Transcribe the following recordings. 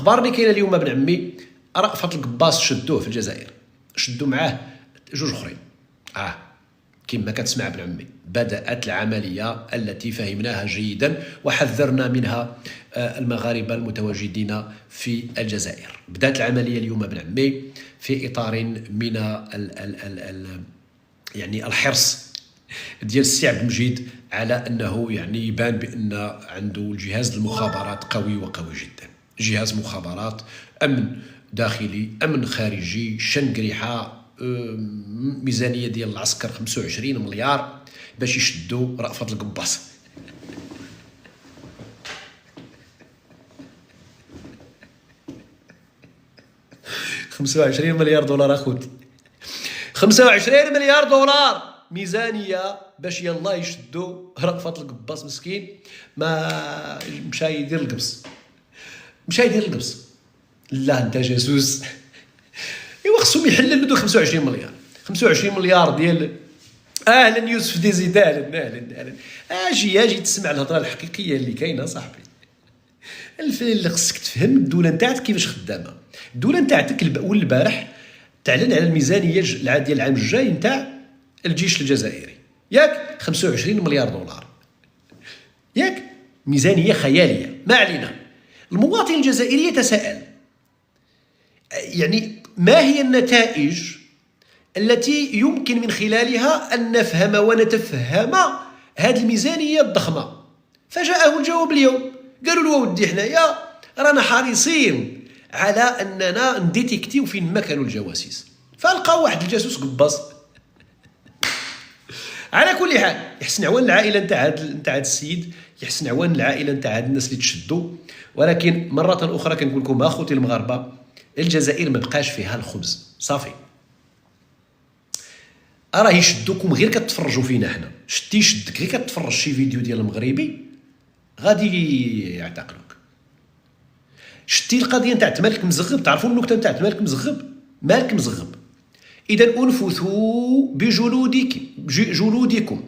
الاخبار اللي كاينه اليوم ابن عمي، رأفت القباص شدوه في الجزائر، شدوا معاه جوج اخرين. كما كتسمع ابن عمي، بدأت العملية التي فهمناها جيدا وحذرنا منها المغاربة المتواجدين في الجزائر. بدأت العملية اليوم ابن عمي في إطار من يعني الحرص ديال السي عبد المجيد على أنه يعني يبان بأن عنده جهاز المخابرات قوي وقوي جدا، جهاز مخابرات، أمن داخلي، أمن خارجي، شنقريحة، ميزانية ديال العسكر 25 مليار باش يشدوا رأفت القباص. $25 مليار اخوتي، 25 مليار دولار ميزانية باش يلا يشدوا رأفت القباص مسكين. ما مشى يدير القبص، لا انت جاسوس. ايوا خصهم يحللوا دو 25 مليار، 25 مليار ديال اهلا يوسف ديزيد، اهلا اجي تسمع الهضره الحقيقيه اللي كاينه صاحبي. اللي خصك تفهم الدوله نتاعك كيفاش خدامه. الدوله نتاعك اول البارح تعلن على الميزانيه ديال العام الجاي نتاع الجيش الجزائري، ياك 25 مليار دولار، ياك ميزانيه خياليه. ما علينا. المواطن الجزائري يتساءل يعني ما هي النتائج التي يمكن من خلالها أن نفهم ونتفهم هذه الميزانية الضخمة. فجاءه الجواب اليوم، قالوا له ودي حنايا رانا حريصين على أننا نديتكتيو فين ما كانوا الجواسيس. فلقاو واحد الجاسوس قباص. على كل حال يحسن عوان العائلة نتاع هذا السيد، يحسن عوان العائلة نتاع هاد الناس اللي تشدوا. ولكن مرة أخرى كنقول لكم أخوتي المغاربة، الجزائر ما بقاش فيها الخبز صافي. راه يشدوكم غير كتفرجوا فينا حنا. شتي يشدك غير كتفرج شي فيديو ديال المغربي غادي يعتقلوك. شتي القضيه نتاع مالك مزغب، تعرفوا النكته نتاع مالك مزغب. اذا انفثوا بجلودكم،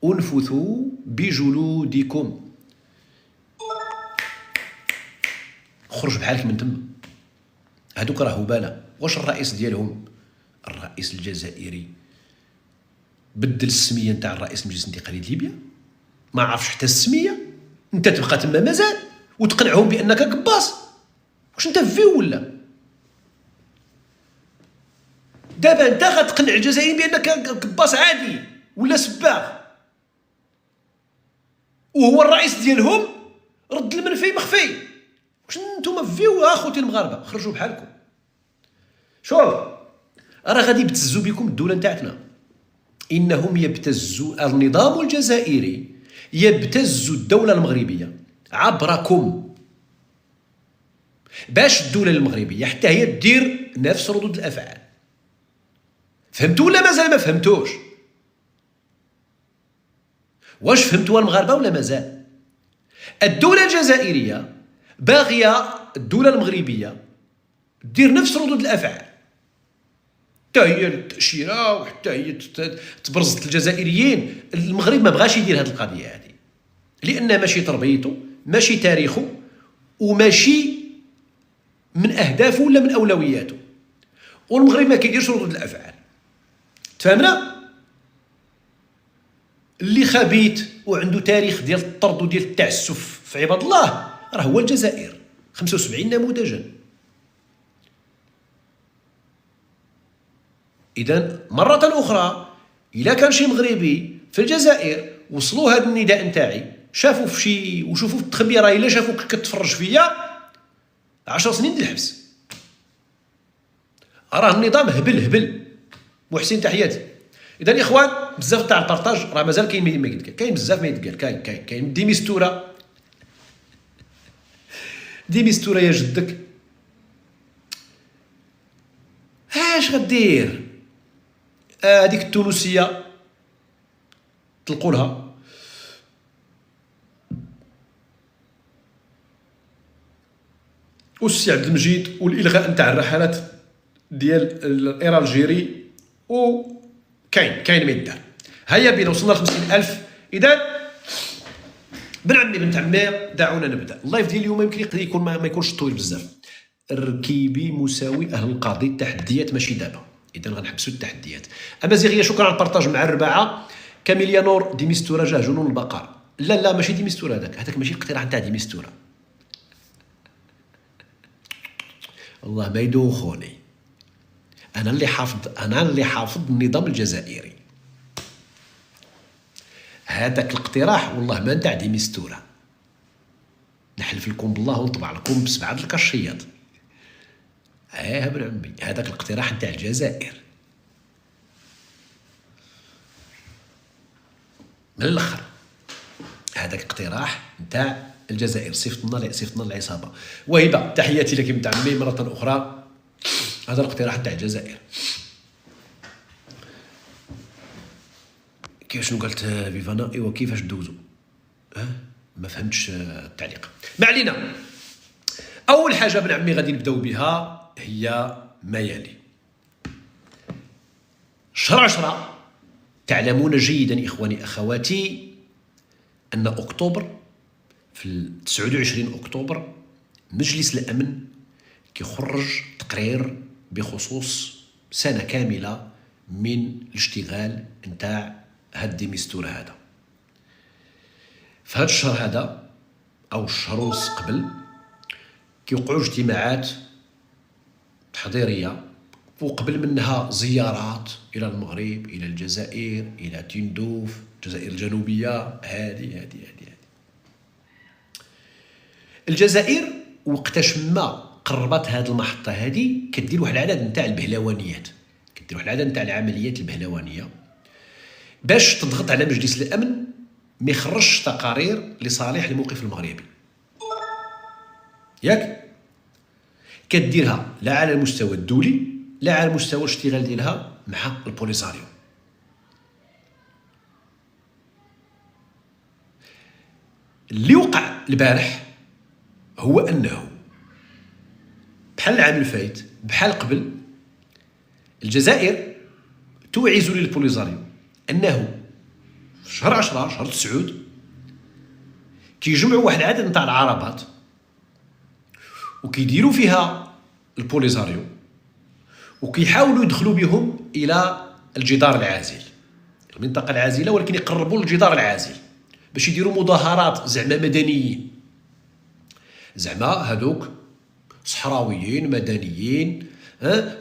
انفثوا بجلودكم، خرج بحالك من تما. هذوك راه هباله. واش الرئيس ديالهم، الرئيس الجزائري، بدل السميه نتاع الرئيس المجلس الانتقالي ديال ليبيا؟ ما عرفش حتى السميه. انت تبقى تما مازال وتقنعهم بانك قباص. واش انت فيو ولا؟ دابا انت غتقنع الجزائريين بانك قباص عادي ولا سباغ، وهو الرئيس ديالهم رد المنفي مخفي. واش نتوما فيو اخوتي المغاربه؟ خرجوا بحالكم. شوف راه غادي يبتزوا بكم الدوله نتاعتنا. انهم يبتزوا النظام الجزائري، يبتز الدوله المغربيه عبركم، باش الدوله المغربيه حتى هي دير نفس ردود الافعال. فهمتوا ولا مازال ما فهمتوش؟ واش فهمتوا المغاربه ولا مازال؟ الدوله الجزائريه باغيه الدوله المغربيه دير نفس ردود الافعال، حتى هي التاشيره وحتى هي تبرزت الجزائريين. المغرب ما بغاش يدير هذه القضيه هذه، لان ماشي تربيته، ماشي تاريخه، وماشي من اهدافه ولا من اولوياته. والمغرب ما كيديرش ردود الافعال. تفهمنا؟ اللي خبيث وعنده تاريخ ديال الطرد وديال التعسف في عباد الله راه هو الجزائر. 75 نموذجا. إذن مرة أخرى إلا كان شي مغربي في الجزائر وصلوا هذا النداء نتاعي، شافوا في شي وشوفوا في التخبيه، راه إلا شافوك كتفرج فيا 10 سنين ديال الحبس. راه النظام هبل. محسن تحياتي. إذن يا إخوان بزاف تاع البارطاج، راه مازال كاين ما يتقال، كاين بزاف ما يتقال، كاين دي مستوره يا جدك. اش غدير؟ هذيك التونسيه طلقوا لها، والسي عبد المجيد، والالغاء نتاع الرحلات ديال الايرا الجيري، وكاين ما يدار. هيا بينا وصلنا ل 50,000. اذا بن عمي بنت عمي، دعونا نبدا. اللايف ديال اليوم يمكن يكون ما يكونش طويل بزاف. الركيبي مساوي اهل القاضي، التحديات ماشي دابا، اذا غنحبسوا التحديات. امازيغيه شكرا على البارطاج مع الرباعه. كاميليا نور دي ميستوره جا جنون البقر. لا ماشي دي ميستوره، هذاك ماشي الاقتراح نتاع دي ميستوره. والله ما يدوخوني، انا اللي حافظ النظام الجزائري. هذاك الاقتراح والله ما نتاع دي ميستوره، نحلف لكم بالله ونطبع لكم بسبعه الكشيات. بن عمي هذاك الاقتراح نتاع الجزائر من الاخر، هذاك اقتراح نتاع الجزائر. صيفطنا العصابه. وهبه تحياتي لك بنت عمي مره اخرى، هذا الاقتراح نتاع الجزائر. كيف شنو قالت فيفانا؟ ايوا كيفاش دوزو؟ ما فهمتش التعليق، ما علينا. اول حاجه بن عمي غادي نبداو بها هي ما يلي. شهر 10 تعلمون جيدا اخواني اخواتي ان اكتوبر، في 29 اكتوبر مجلس الامن كيخرج تقرير بخصوص سنه كامله من الاشتغال نتاع هاد الديميستور هذا. في هذا الشهر هذا او الشهر ونص قبل كيوقعوا اجتماعات تحضيريه، وقبل منها زيارات الى المغرب، الى الجزائر، الى تندوف، الجزائر الجنوبيه. هذه الجزائر وقتاش ما قربت هذه المحطه هذه كدير واحد العدد نتاع البهلوانيات، كدير واحد العدد نتاع العمليات البهلوانيه باش تضغط على مجلس الامن ما يخرجش تقارير لصالح الموقف المغربي. ياك كديرها لا على المستوى الدولي لا على مستوى الاشتغال ديالها مع البوليساريو. اللي وقع البارح هو انه بحال العام الفايت بحال قبل، الجزائر توعز للبوليساريو انه في شهر 10 شهر 9 كيجمعوا واحد العدد نتاع العربات وكيديروا فيها البوليساريو وكيحاولوا يدخلوا بهم الى الجدار العازل، المنطقه العازله، ولكن يقربوا للجدار العازل باش يديروا مظاهرات زعما مدنيين، زعما هذوك صحراويين مدنيين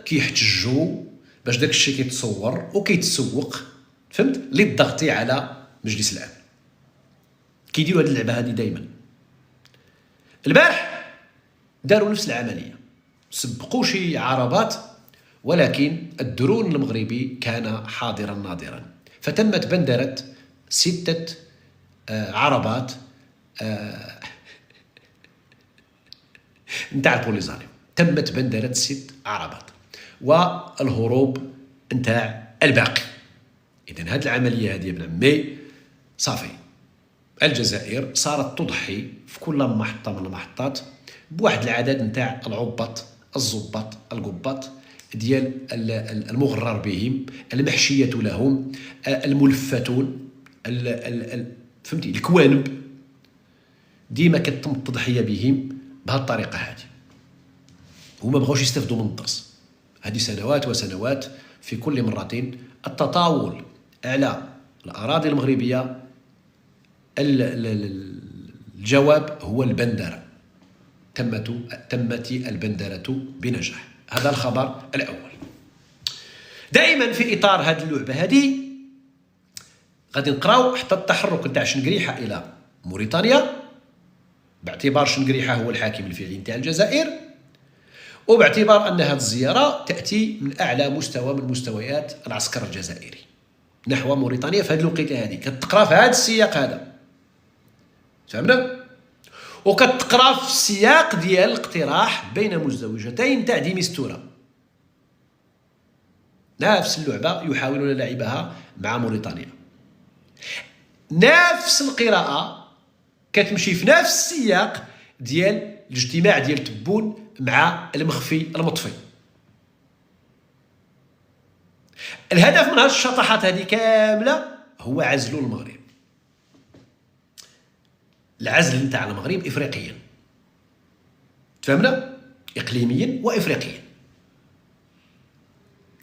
كيحتجوا باش داك الشيء كيتصور وكيتسوق، فهمت، للضغط على مجلس الامن. كيديروا هذه اللعبه هذه دائما. البارح داروا نفس العمليه، سبقوا شي عربات، ولكن الدرون المغربي كان حاضرا ناظرا، فتمت بندره 6 عربات نتاع البوليساريو، تمت بندره 6 عربات والهروب نتاع الباقي. اذا هذه العمليه هذه ابن عمي صافي، الجزائر صارت تضحي في كل محطه من المحطات بواحد العدد نتاع العبط الزبط القباط ديال المغرر بهم، المحشيه لهم، الملفتون، فهمتي، الكوانب، ديما كتم التضحيه بهم بهذه الطريقه هذه. هما بغاوش يستافدوا من الدرس هذه سنوات وسنوات، في كل مرة التطاول على الأراضي المغربية. الجواب هو البندرة، تمت البندرة بنجاح. هذا الخبر الأول. دائما في إطار هذه اللعبة هذه غادي نقراو حتى التحرك نتاع شنقريحة إلى موريتانيا، باعتبار شنقريحة هو الحاكم الفعلي نتاع الجزائر، وباعتبار أن هذه الزيارة تأتي من أعلى مستوى من مستويات العسكر الجزائري نحو موريتانيا في هذه الوقيته هذه. كتقرا في هذا السياق هذا، فهمنا، وكتقرا في السياق ديال الاقتراح بين مزدوجتين تاع ديميستوره. نفس اللعبه يحاولون لعبها مع موريتانيا، نفس القراءه كتمشي في نفس السياق ديال الاجتماع ديال تبون مع المخفي المطفي. الهدف من هذه الشطحات هذه كامله هو عزل المغرب. العزل نتاع المغرب افريقيا، تفهمنا، اقليميا وافريقيا.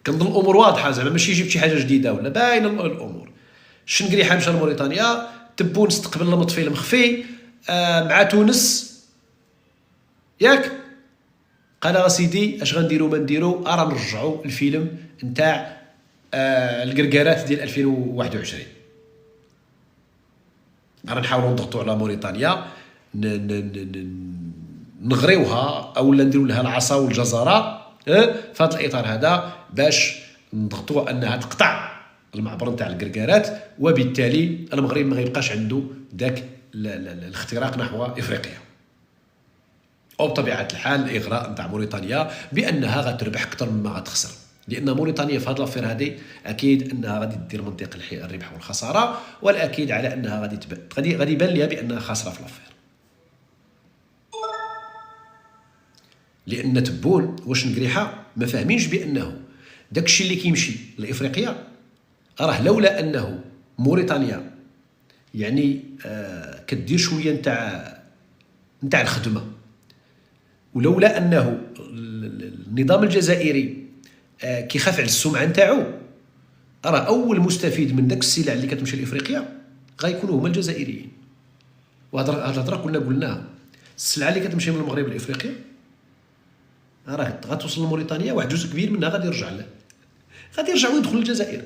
كنظن الامور واضحه، زعما ماشي جبت شي حاجه جديده ولا باينه الامور. الشنقريحه مشى لموريتانيا، تبون استقبل المطفي المخفي مع تونس، ياك قال سيدي اش غنديروا ما نديروا، راه نرجعوا الفيلم نتاع القرقارات ديال 2021، راه نحاولوا نضغطوا على موريتانيا نغريوها او نديروا لها العصا والجزره في هذا الاطار هذا، باش نضغطوا انها تقطع المعبر نتاع القرقارات، وبالتالي المغرب ما غيبقاش عنده ذاك الاختراق نحو افريقيا. او بطبيعه الحال الاغراء نتاع موريتانيا بانها غتربح اكثر مما غتخسر، لان موريتانيا في هذه الافير هذه اكيد انها غادي دير منطق الربح والخساره، والاكيد على انها غادي يبان لها بانها خاسره في الافير. لان تبون واش نقريحه ما فاهمينش بانه داكشي اللي كيمشي لافريقيا راه لولا انه موريتانيا يعني كدير شويه نتاع الخدمه، ولولا انه النظام الجزائري كيخاف على السمعه نتاعو، راه اول مستفيد من داك السلع اللي كتمشي لافريقيا غيكونوا هما الجزائريين. وهذا الهضره كنا قلناها، السلعه اللي كتمشي من المغرب لافريقيا راه غتوصل لموريتانيا، واحد جزء كبير منها غادي يرجع له، غادي يرجع ويدخل للجزائر،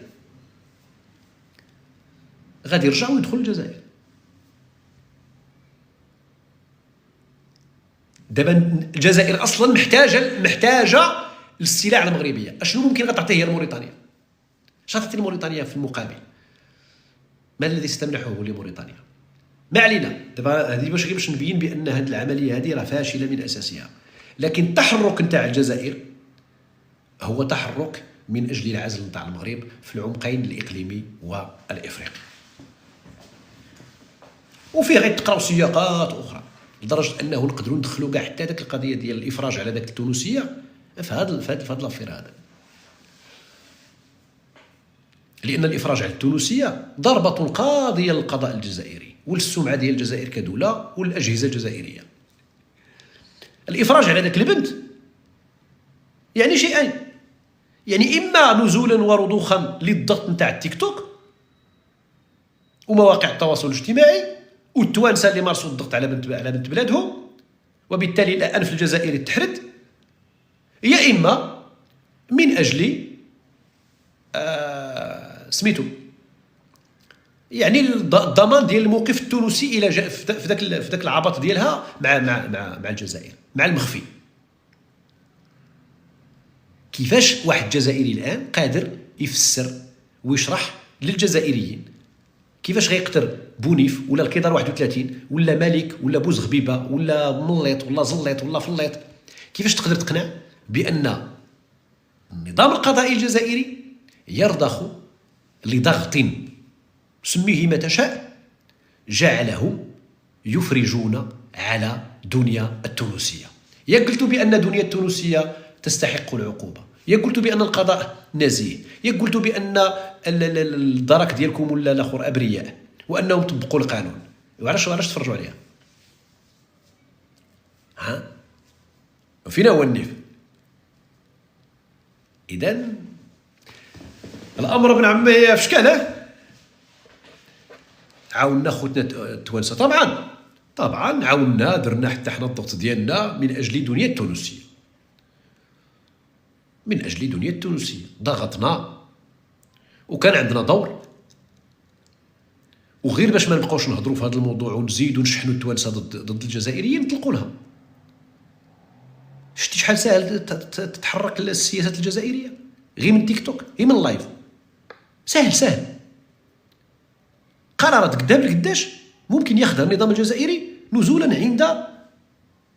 غادي يرجع ويدخل للجزائر. دابا الجزائر اصلا محتاجه للسلع المغربيه، اشنو ممكن غتعطيه لموريتانيا؟ اش غتعطي لموريتانيا في المقابل؟ ما الذي ستمنحه لموريتانيا؟ ما علينا، دابا هذه باش نبين بان هذه العمليه هذه راه فاشله من اساسها. لكن التحرك نتاع الجزائر هو تحرك من اجل العزل نتاع المغرب في العمقين الاقليمي والافريقي، وفيه غيتقراو سياقات اخرى لدرجه انه نقدروا ندخلوا كاع حتى داك القضيه ديال الافراج على داك التونسيه في هذا الافير هذا، لان الافراج على التونسيه ضربه قاضيه للقضاء الجزائري وللسمعه ديال الجزائر كدوله والاجهزه الجزائريه. الافراج على داك البنت يعني شيئين، يعني اما نزولا ورضوخا للضغط نتاع التيك توك ومواقع التواصل الاجتماعي والتوانسه اللي مارسوا الضغط على بنت بلادهم، وبالتالي الانف الجزائري تحرد، يا اما من اجل سميتو يعني الضمان ديال الموقف التونسي الى في ذاك العبط ديالها مع الجزائر، مع المخفي. كيفاش واحد الجزائري الان قادر يفسر ويشرح للجزائريين كيفاش غيقدر بونيف ولا الكيدار 31 ولا مالك ولا بوزغبيبه ولا مليط ولا زليط ولا فليط، كيفاش تقدر تقنع بان النظام القضائي الجزائري يرضخ لضغط سميه ما تشاء جعلهم يفرجون على دنيا التونسيه. يا قلت بان دنيا التونسيه تستحق العقوبه، يا قلت بان القضاء نزيه، يا قلت بان الدرك ديالكم ولا الاخر ابرياء وانهم طبقوا القانون، وعلاش تفرجوا عليها؟ ها فينا هو النيف؟ اذا الامر ابن عمي في شكاله. عاوننا خوتنا التوانسه، طبعا عاوننا، درنا حتى حنا الضغط ديالنا من اجل دنيا التونسيه، من اجل دنيا التونسيه ضغطنا وكان عندنا دور، وغير باش ما نبقاوش نهضروا في هذا الموضوع ونزيدوا نشحنوا التوانسه ضد الجزائريين نطلقوا لها. شتي شحال ساهل تتحرك السياسات الجزائريه غير من تيك توك، غير من اللايف، سهل قرارات قدام القداش ممكن ياخذها النظام الجزائري نزولا عند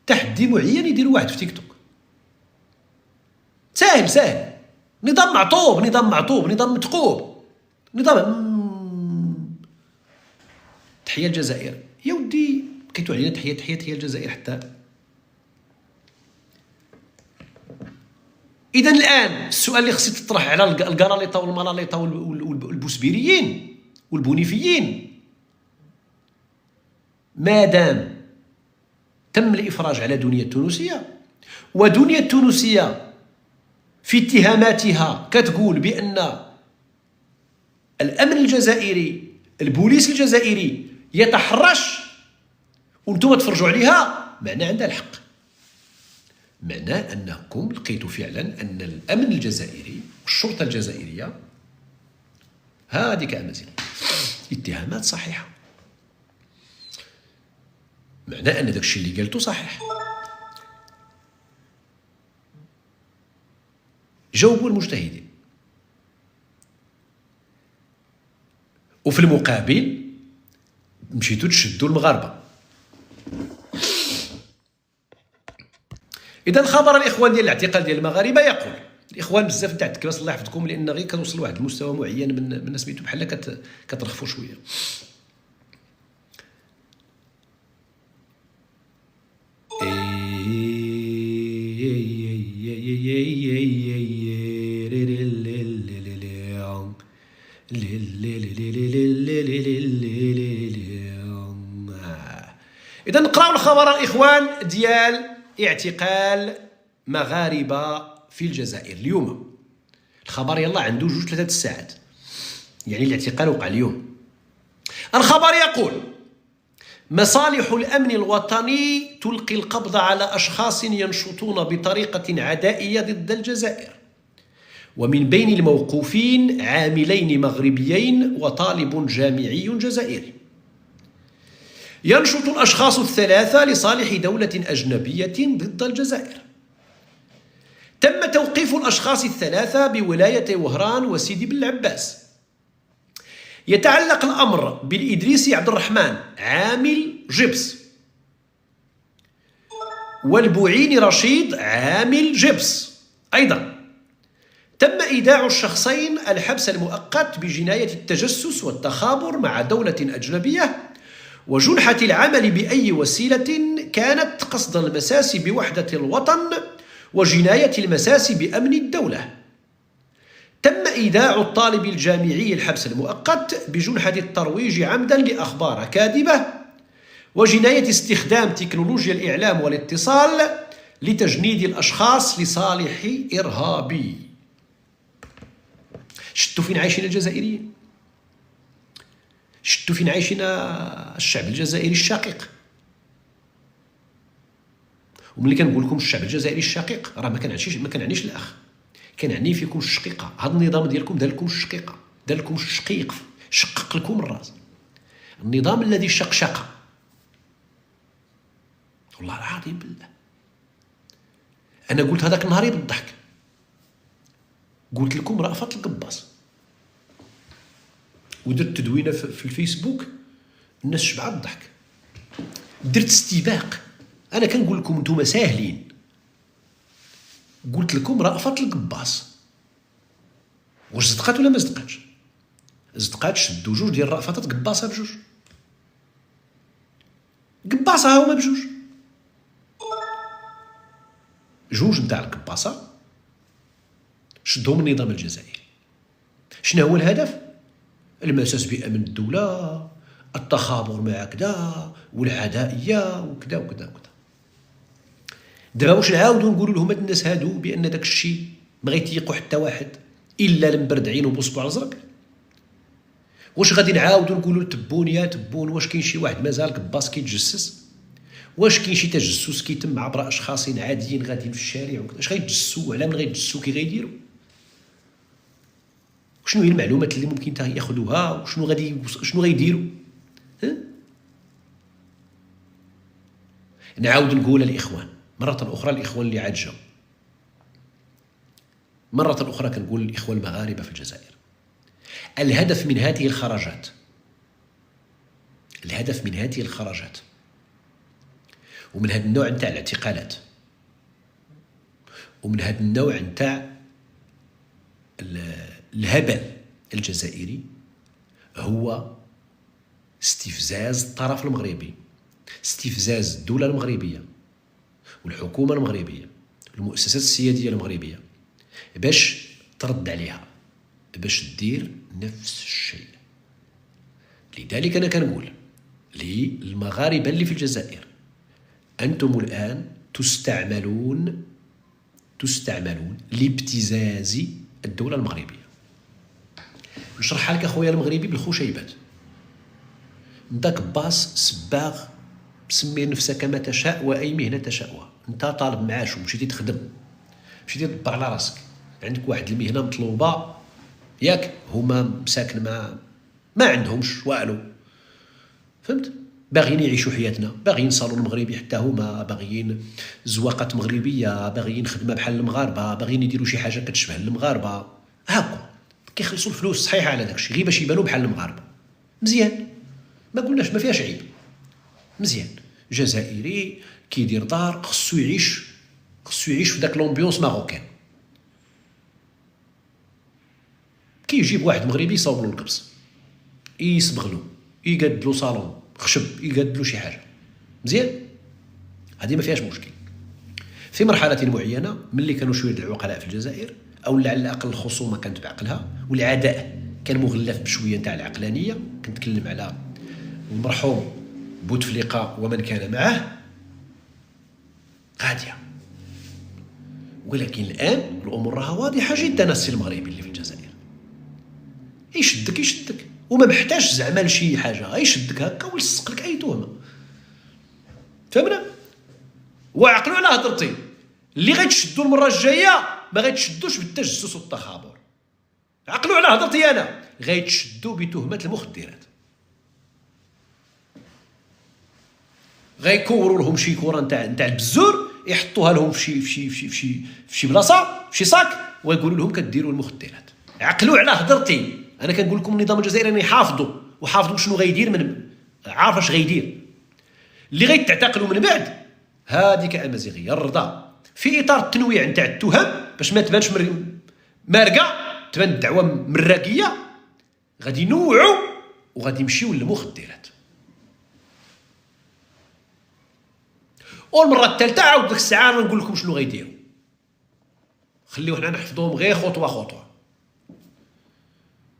تحدي معين يديروا واحد في تيك توك. سهل نظام معطوب، نظام متقوب، نظام تحية الجزائر يا ودي، بكيتو علينا تحية هي الجزائر حتى. إذا الآن السؤال اللي خصك تطرح على القراليطة والملاليطة والبوسبيريين والبونيفيين، ما دام تم الإفراج على دنيا التونسية، ودنيا التونسية في اتهاماتها كتقول بأن الأمن الجزائري، البوليس الجزائري يتحرش وانتم تفرجوا عليها، معناه عندها الحق. معناه أنكم لقيتوا فعلا أن الأمن الجزائري والشرطة الجزائرية هذيك أمازيغ اتهامات صحيحة. معناه أن داك الشيء اللي قالته صحيح. جاوبوا المجتهدين. وفي المقابل مشيتوا تشدوا المغاربة. إذا خبر الإخوان ديال الاعتقال ديال المغاربة يقول الإخوان بزاف تاع التكباس الله يحفظكم، لأن غير كتوصل لواحد المستوى معين من سميتو بحال كترخفوا شوية. إذا نقراو الخبر الإخوان ديال اعتقال مغاربة في الجزائر اليوم. الخبر يلا عنده 2-3 ساعات، يعني الاعتقال وقع اليوم. الخبر يقول: مصالح الأمن الوطني تلقي القبض على أشخاص ينشطون بطريقة عدائية ضد الجزائر، ومن بين الموقوفين عاملين مغربيين وطالب جامعي جزائري. ينشط الأشخاص الثلاثة لصالح دولة أجنبية ضد الجزائر. تم توقيف الأشخاص الثلاثة بولاية وهران وسيدي بن العباس. يتعلق الأمر بالإدريسي عبد الرحمن عامل جبس، والبوعيني رشيد عامل جبس أيضا. تم إيداع الشخصين الحبس المؤقت بجناية التجسس والتخابر مع دولة أجنبية، وجنحة العمل بأي وسيلة كانت قصد المساس بوحدة الوطن، وجناية المساس بأمن الدولة. تم إيداع الطالب الجامعي الحبس المؤقت بجنحة الترويج عمدا لأخبار كاذبة، وجناية استخدام تكنولوجيا الإعلام والاتصال لتجنيد الأشخاص لصالح إرهابي. شتوا فين عايشين الجزائريين؟ شتوا فين عايشين الشعب الجزائري الشقيق؟ وملي كنقول لكم الشعب الجزائري الشقيق راه ما كنعنيش الاخ، كنعني فيكم الشقيقه. هذا النظام ديالكم دار لكم الشقيقه، دار لكم الشقيق، شقق لكم الراس. النظام الذي شقشق، والله العظيم بالله. انا قلت هذاك النهار بالضحك، قلت لكم رأفت القباص، ودرت تدوينه في الفيسبوك، الناس شبعت الضحك. درت استباق، انا كنقول لكم انتم ساهلين. قلت لكم رأفت القباص، واش صدقات ولا ما صدقاتش؟ صدقات. شدوا جوج ديال رأفتات قباصه بجوج، قباصه هما بجوج، جوج نتاع القباصه شدهم النظام الجزائري. شنو هو الهدف؟ المساس بأمن الدولة، التخابر مع كذا، والعدائية وكذا وكذا وكذا. دابا واش نعاودو نقولوا لهم هاد الناس هادو بأن داك الشيء ما غيتيقوا حتى واحد إلا المبردعين وبصبع الزرق؟ واش غادي نعاودو نقولوا تبون يا تبون واش كاين شي واحد مازال قباص كيتجسس؟ واش كاين شي تجسس كيتم عبر أشخاص عاديين غاديين في الشارع وكذا؟ اش غيتجسوا؟ على من غيتجسوا؟ كي غيديروا؟ شنو هي المعلومات اللي ممكن ياخذوها؟ وشنو غيديروا؟ نعاود نقول للإخوان مرة أخرى، الإخوان اللي عاد جاو مرة أخرى، كنقول للإخوان المغاربة في الجزائر: الهدف من هذه الخرجات، الهدف من هذه الخرجات ومن هذا النوع نتاع الاعتقالات ومن هذا النوع نتاع الهبل الجزائري هو استفزاز الطرف المغربي، استفزاز الدولة المغربية والحكومة المغربية والمؤسسات السيادية المغربية باش ترد عليها، باش تدير نفس الشيء. لذلك أنا كنقول للمغاربة اللي في الجزائر. أنتم الآن تستعملون لابتزاز الدولة المغربية. نشرحها لك أخويا المغربي بالخشيبات. انت باص سباغ، سمي نفسك كما تشاء وأي مهنة تشاءها، انت طالب معاش ومشيتي تخدم، مشيتي تدبر على راسك، عندك واحد المهنة مطلوبة ياك، هما مساكن ما عندهمش والو، فهمت؟ باغيين يعيشوا حياتنا، باغيين صالون مغربي حتى هما، باغيين زواقات مغربيه، باغيين خدمه بحال المغاربه، باغيين يديروا شي حاجه كتشبه المغاربه، هاكا كيخلصوا الفلوس صحيحه على داكشي غير باش يبانوا بحال المغاربه. مزيان، ما قلناش ما فيهاش عيب، مزيان. جزائري كيدير دار خصو يعيش في داك لومبيونس ماروكان. كيجيب واحد مغربي يصاوب له القبص، يصبغ له، يقاد له صالون خشب، يقاد له شي حاجه، مزيان. هذه ما فيهاش مشكل. في مرحله معينه ملي كانوا شويه العقلاء في الجزائر، او على الاقل الخصومه كانت بعقلها، والعداء كان مغلف بشويه نتاع العقلانيه، كنتكلم على المرحوم بوتفليقه ومن كان معه، غاديه. ولكن الان الامور راها واضحه جدا. السي المغربي اللي في الجزائر يشدك وما محتاج زعما لشي حاجه، يشدك هكا ويلصق لك اي تهمه، فهمنا؟ وعقلوا على هضرتي، اللي غيتشدوا المره الجايه ما غيتشدوش بالتجسس والتخابر. عقلوا على هضرتي انا، غيتشدوا بتهمه المخدرات، غيكوروا لهم شي كره نتاع البزور، يحطوها لهم في شي بلاصه، في شي صاك، ويقولوا لهم كديروا المخدرات. عقلوا على هضرتي، انا كنقول لكم النظام الجزائري راني حافظوا شنو غيدير، من عارف اش غيدير. اللي غيتعتقلوا من بعد هذيك امازيغيه الرضا، في اطار التنويع نتاع التهم باش ما تبانش مارقه، تبان الدعوه مراقيه، غادي ينوعوا وغادي يمشيو للمخدرات. والمره الثالثه عاود ديك الساعه نقول لكم شنو غيديروا. خليو حنا نحفظوهم غير خطوه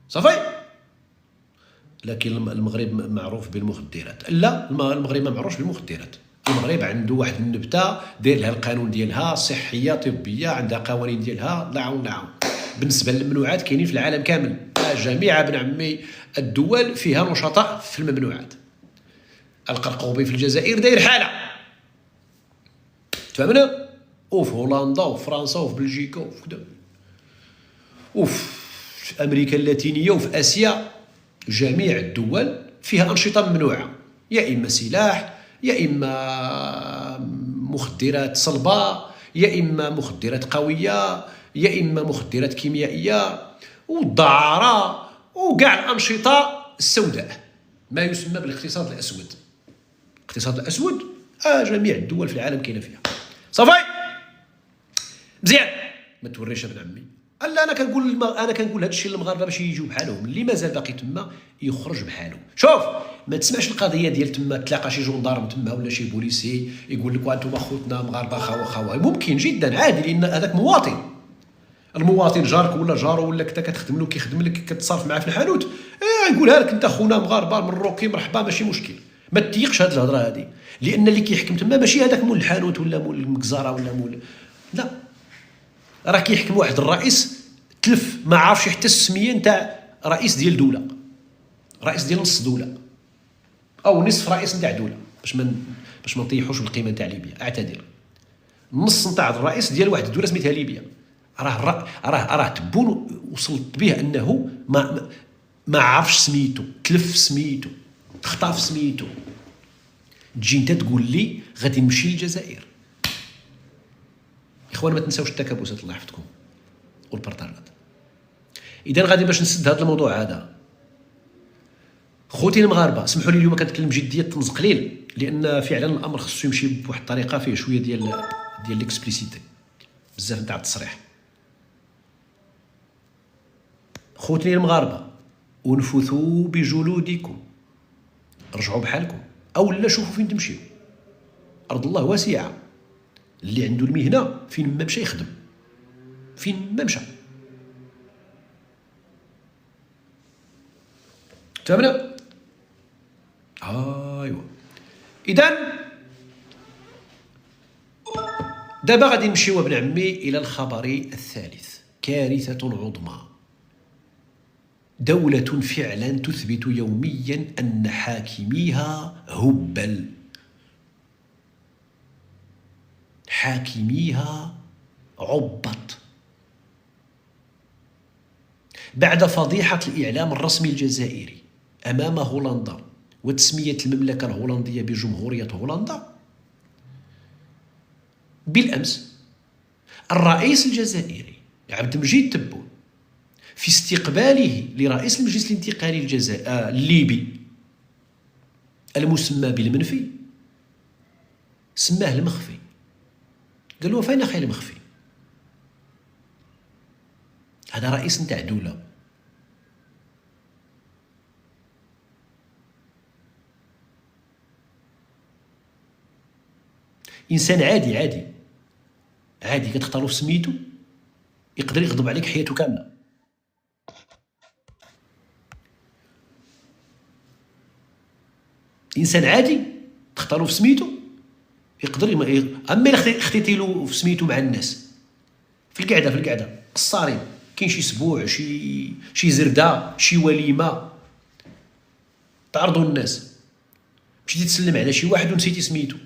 صافي. لكن المغرب معروف بالمخدرات؟ لا، المغرب ما معروفش بالمخدرات. المغرب عنده واحد النبته داير لها القانون ديالها، صحيه طبيه، عندها قوانين ديالها، نعم. بالنسبه للممنوعات كاينين في العالم كامل، جميع ابن عمي الدول فيها نشطاء في الممنوعات. القرقوبي في الجزائر داير حاله، فهمنا؟ وفي هولندا وفي فرنسا وفي بلجيكا وفي كذا، وفي امريكا اللاتينيه وفي اسيا، جميع الدول فيها انشطه ممنوعه، يا اما سلاح، يا اما مخدرات صلبه، يا اما مخدرات قويه، يا اما مخدرات كيميائيه، والدعاره، وكاع الانشطه السوداء، ما يسمى بالاقتصاد الاسود. الاقتصاد الاسود جميع الدول في العالم كاينه فيها، صافي. مزيان، ما توريش ابن عمي. الا انا كنقول هذا الشيء للمغاربه باش يجيو بحالهم، اللي مازال باقي تما يخرج بحاله. شوف، ما تسمعش القضيه ديال تما تلاقى شي جندارم تما ولا شي بوليسي يقول لك وانتم خوتنا مغاربه خوا. ممكن جدا عادي، لان هذاك مواطن، المواطن جارك ولا جارو ولا كنت كتخدم له كيخدم لك كتصرف معاه في الحانوت، يقولها لك انت خونا مغاربه مروكي مرحبا، ماشي مشكل. ما تيقش هذه الهضره هذه، لان اللي كيحكم تما ماشي هذاك مول الحانوت ولا مول المكزاره ولا مول، لا، راه كيحكم واحد الرئيس تلف ما عارفش حتى السميه نتاع رئيس ديال دوله، رئيس ديال نص دوله او نصف رئيس نتاع دوله، باش ما نطيحوش بالقيمه نتاع ليبيا، اعتذر. النص نتاع الرئيس ديال واحد الدوله سميتها ليبيا، راه تبون وصلت به انه ما عرفش سميتو، تلف سميتو، تخطف سميتو، تجي انت تقول لي غادي نمشي للجزائر. اخوان ما تنساوش التكابسات، الله يحفظكم، والبارطاجات. اذا غادي باش نسد هذا الموضوع هذا، خوتي المغاربه سمحوا لي اليوم كنتكلم بجديه تمز قليل، لان فعلا الامر خصو يمشي بواحد الطريقه فيه شويه ديال ليكسبليسيتي، بزاف نتاع التصريح. خوتي المغاربه، انفثوا بجلودكم، رجعوا بحالكم، او لا شوفوا فين تمشيو. ارض الله واسعه، اللي عنده المهنه فين ما مشى يخدم، فين ما مشى، فهمنا؟ ايوا. اذا دابا غادي نمشيو ابن عمي الى الخبر الثالث. كارثة عظمى. دولة فعلا تثبت يوميا ان حاكميها هبل. حاكميها عبط. بعد فضيحة الإعلام الرسمي الجزائري أمام هولندا وتسمية المملكة الهولندية بجمهورية هولندا، بالأمس الرئيس الجزائري عبد المجيد تبون في استقباله لرئيس المجلس الانتقالي الليبي المسمى بالمنفي سماه المخفي. قال له فين اخي المخفي؟ هذا رئيس نتاع دولة. انسان عادي كتختارو في سميتو يقدر يغضب عليك حياته كامله. انسان عادي تختارو في سميتو يقدر اما الا خديتي له في سميتو مع الناس في القعده قصارين، كاين شي سبوع شي زرده شي وليمه تعرضوا الناس، مشيتي تسلم على شي واحد ونسيتي سميتو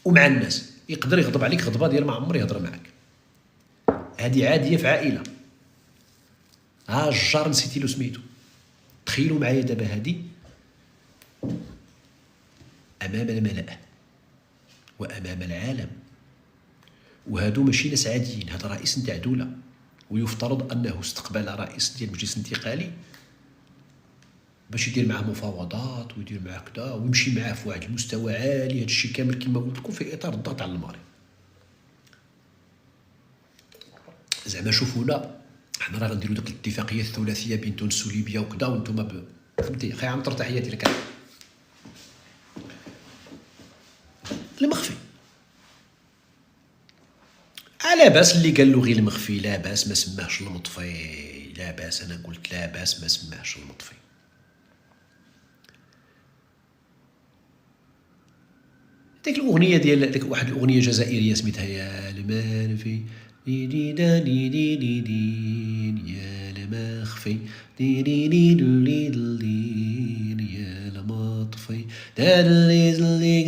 ومع الناس يقدر يغضب عليك غضبه ديال ما عمر يهضر معاك. هذه عاديه في عائله. ها الجار نسيتي له سميتو. تخيلوا معايا دابا هذه امام الملأ وامام العالم، وهادو ماشي ناس عاديين، هذا رئيس نتاع دوله، ويفترض انه استقبل رئيس ديال المجلس الانتقالي باش يدير معاه مفاوضات ويدير معاه كذا ويمشي معاه في واحد المستوى عالي. هذا الشيء كامل كما قلت لكم في اطار الضغط على المغرب. زعما شوفونا حنا راه غنديروا ديك الاتفاقيه الثلاثيه بين تونس وليبيا وكذا وانتم فهمتي. اخي عنتر تحياتي لك. المخفي لا باس اللي قال له غير المخفي، لا باس ما سماهش المطفي، لا باس. انا قلت لا باس ما سماهش المطفي. ديك الاغنيه ديال ديك واحد الاغنيه جزائريه سميتها يا المنفي دي دي دا دي دي دي دي يا المخفي دي دي دي دي دي يا المطفي دا دي دي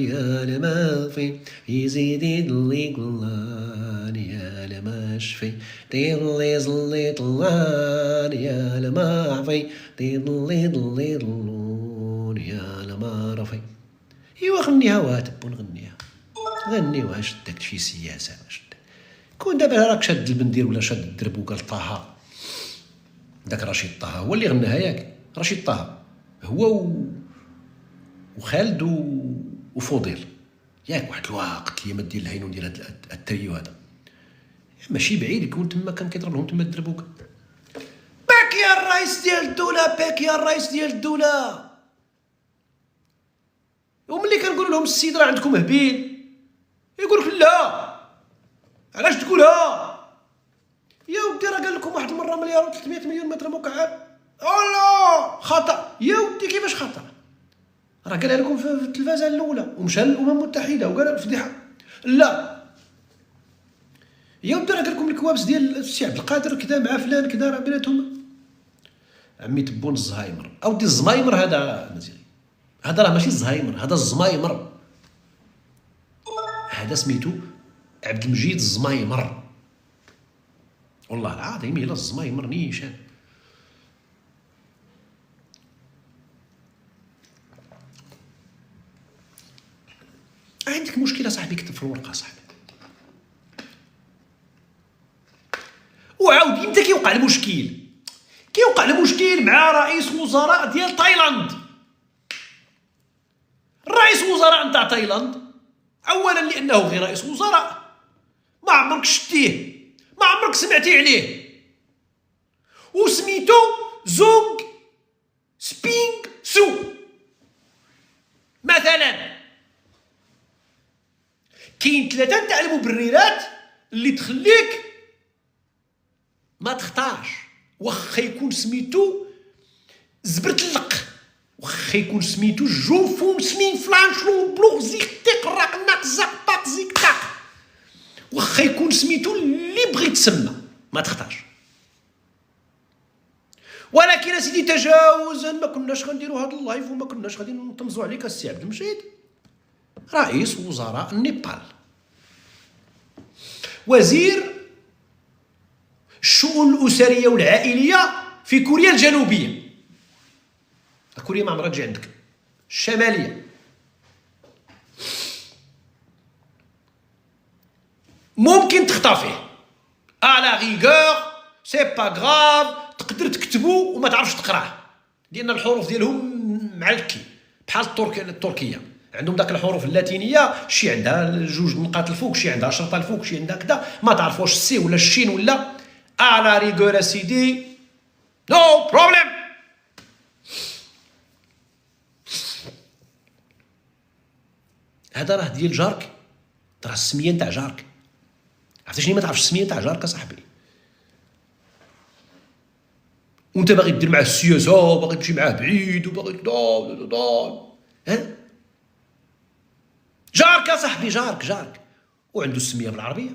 يا المخفي يزيد دي يا المشفي دي دي يا المعفي دي دي يا المعرفي. ايوا غنيها واتب ونغنيها غنيوها. شدك شي سياسه شدك. كون دابا راك شاد البندير ولا شاد الدرب وقال طه، داك رشيد طه هو اللي غناها ياك. رشيد طه هو وخالد وفضيل ياك واحد الوقت ايامات ديال الهينون ديال هاد التريو هذا. ماشي بعيد يكون تما كان كيضرب لهم تما الدربوكه. باك يا الرئيس ديال الدوله، باك يا الرئيس ديال الدوله. وملي كنقول لهم السيد راه عندكم هبيل يقول لك لا علاش تقولها يا ودي راه قال لكم واحد المره مليار و300 مليون متر مكعب. لا خطا يا ودي. كيفاش خطا؟ راه قالها لكم في التلفازه الاولى ومشى للامم المتحده وقال الفضيحه. لا يا ودي راه قال لكم الكوابيس ديال السي عبد القادر كذا مع فلان كذا راه بيناتهم. عمي تبون الزهايمر اودي الزمايمر هذا مزيان. هذا راه ماشي الزهايمر، هذا الزمايمر. هذا سميتو عبد المجيد الزمايمر. والله العظيم الا الزمايمر نيشان. عندك مشكله صاحبي كتب في الورقه صاحبي. وعاود امتى كيوقع المشكل؟ كيوقع المشكل مع رئيس وزراء ديال تايلاند. رئيس وزراء نتاع تايلاند اولا لانه غير رئيس وزراء ما عمرك شتيه ما عمرك سمعتي عليه، وسميتو زونغ سبينغ سو مثلا. كاين 3 تاع المبررات اللي تخليك ما تختارش واخا يكون سميتو زبرتلق واخا يكون سميتو جوفون سمين فلانشلون بلوغ زيك تقرق نقزق باق زيك تاق، واخا يكون سميتو اللي بغيت تسمى ما تختارش. ولكن اسيدي تجاوزا ما كناش غنديروا هذا اللايف وما كناش غادي نطمزوا عليك السي عبد المجيد، رئيس وزراء النيبال، وزير الشؤون الاسريه والعائليه في كوريا الجنوبيه. كوريا ما عمرها تجي عندك، الشماليه. ممكن تخطا فيه على غيغور سي با غراف، تقدر تكتبو وما تعرفش تقراه لان الحروف ديالهم معلكي بحال التركيه، عندهم داك الحروف اللاتينيه، شي عندها جوج نقاط الفوق، شي عندها شرطه الفوق، شي عندها كذا، ما تعرف واش السي ولا الشين ولا على ريغور سيدي نو بروبليم. هذا راه ديال جارك، راه السميه نتاع جارك. عرفتي شنو ما تعرفش السميه نتاع جارك اصاحبي، وانت باغي دير معاه السياسه، باغي تمشي معاه بعيد وباغي جارك اصاحبي، جارك وعنده السميه بالعربيه.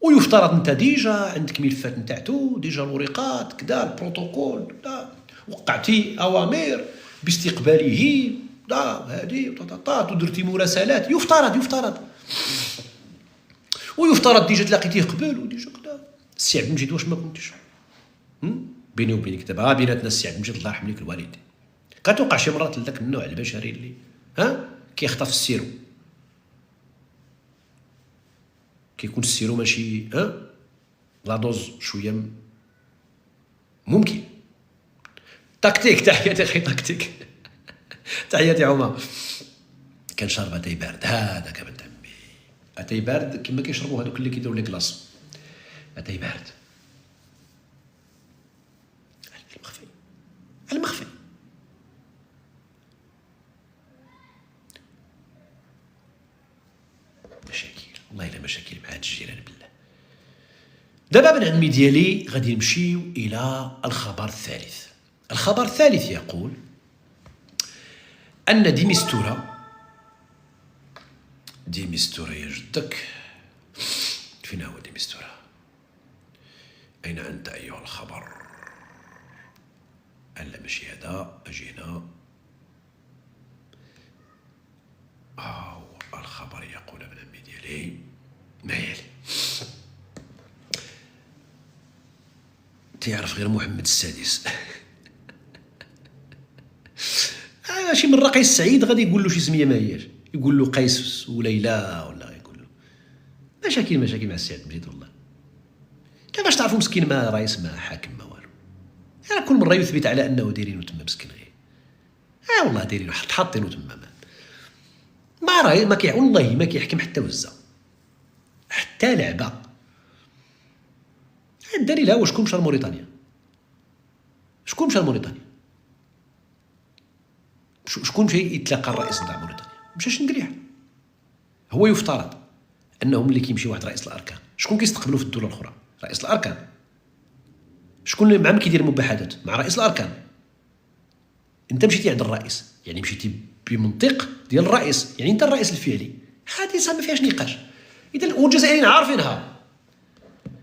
ويفترض انت ديجا عندك ملفات نتاعتو، ديجا الورقات كذا، البروتوكول كذا، وقعتي اوامر باستقباله هذه ودرتي مراسلات. يفترض ويفترض ديجا تلاقيتيه قبل وديجا كذا. السي عبد المجيد واش ما كنتش بيني وبينك دابا بيناتنا السي عبد المجيد الله يرحم ليك الوالدين، كتوقع شي مرات لذاك النوع البشري اللي كيخطف السيرو، كيكون السيرو ماشي لا دوز شويه ممكن. تكتيك، تحياتي اخي تكتيك تحياتي عمر. كان شارب اتاي بارد، هذاك ابن عمي اتاي بارد كما كيشربوا هذوك اللي كيديروا لي كلاص، اتاي بارد المخفي. مشاكل والله الا مشاكل مع هاد الجيران بالله. دابا ابن عمي ديالي غادي نمشيو الى الخبر الثالث. الخبر الثالث يقول أن ديمستورا يا جدك، فين هو ديمستورا؟ أين أنت أيها الخبر؟ ألا ماشي هذا، أجي هنا. الخبر يقول ابن عمي ديالي ما يلي. تعرف غير محمد السادس شي من قيس سعيد غادي يقول له شي سميه ما هياش، يقول له قيس وليلى ولا يقول له مشاكل مع السي عبد المجيد. والله كيفاش تعرفوا مسكين ما رئيس ما حاكم ما والو، يعني كل مره يثبت على انه دايرينو تما مسكين غير والله دايرينو حاطينو تما ما راهي ما والله ما كيحكم حتى وزه حتى لعبه. الدليل هو شكون مشى لموريتانيا، شكون مشى يتلاقى الرئيس نتاع موريتانيا، مشى شنقريح. هو يفترض انهم اللي كيمشي واحد رئيس الاركان، شكون كيستقبلوا في الدوله الاخرى؟ رئيس الاركان. شكون اللي معهم كيدير مباحثات مع رئيس الاركان؟ انت مشيتي عند الرئيس، يعني مشيتي بمنطق ديال الرئيس، يعني انت الرئيس الفعلي. هذه ما فيهاش نقاش. اذا والجزائريين عارفينها،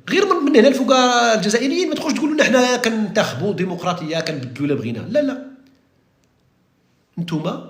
غير من هنا الفوق الجزائريين ما تخرج تقولوا حنا كننتخبوا ديمقراطيه كنبدلوا لا بغينا. لا نتوما